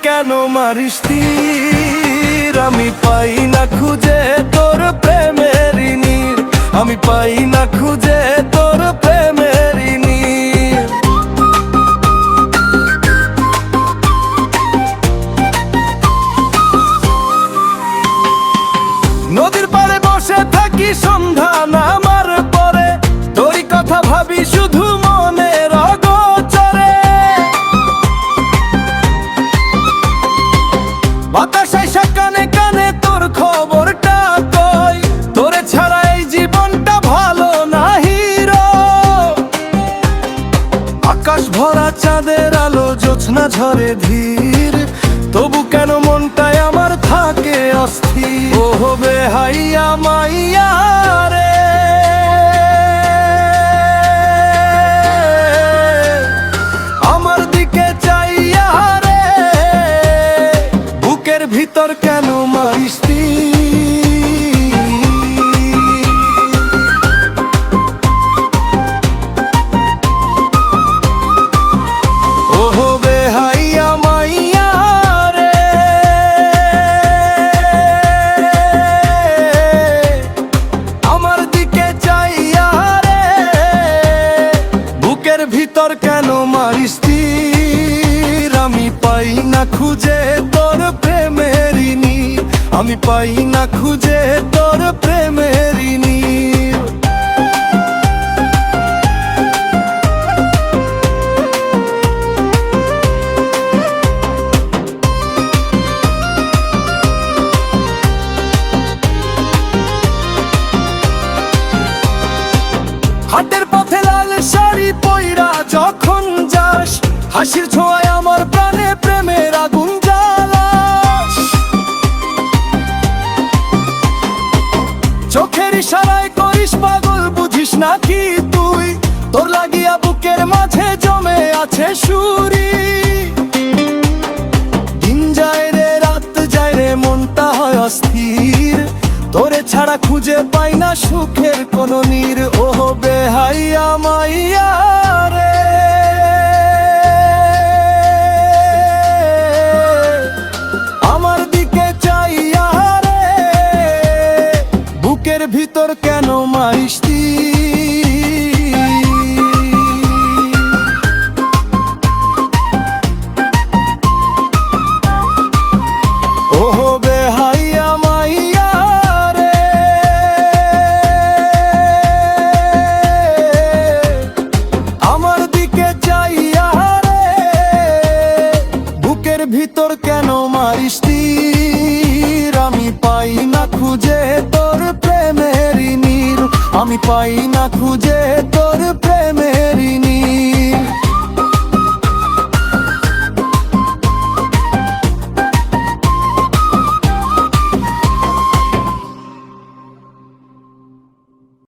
কেন মারিস তীর? আমি পাই না খুঁজে তোর প্রেমের নীর, আমি পাই না খুঁজে তোর প্রেমের নীর। নদীর পাড়ে বসে থাকি সন্ধ্যা নামার পরে, তোরই কথা ভাবি শুধু মনের অগোচরে। বাতাস আইসা কানে কানে তোর খবরটা কই, তোরে ছাড়া এই জীবনটা ভালো না হিরো। আকাশ ভরা চাঁদের আলো, জ্যোৎস্না ঝরে ধীর, তবু কেন মনটায় আমার থাকে অস্থির। ও বেহাইয়া মাইয়া রে, আমার দিকে চাইয়া রে, বুকের ভিতর কেন মারিস তীর? ভিতর কেন মারিস তীর? আমি পাই না খুঁজে তোর প্রেমের নীর, আমি পাই না খুঁজে তোর প্রেমের নীর। হাটের পথে লাল শাড়ি পইরা যখন যাস, হাসির ছোঁয়ায় আমার প্রাণে প্রেমের আগুন জ্বালাস। চোখের ইশারায় করিস পাগল, বুঝিস না কি তুই? তোর লাগিয়া বুকের মাঝে জমে আছে সুরি। দিন যায় রে রাত যায় রে, মনটা হয় অস্থির, তোরে ছাড়া খুঁজে পাই না সুখের কোন নীর। ও বেহাইয়া মাইয়া রে, আমার দিকে চাইয়া রে, বুকের ভিতর কেন মারিস তীর? ও বেহাইয়া মাইয়া রে, আমার দিকে চাইয়া রে, বুকের ভিতর কেন মারিস তীর? আমি পাই না খুঁজে তোর প্রেমের নীর, আমি পাই না খুঁজে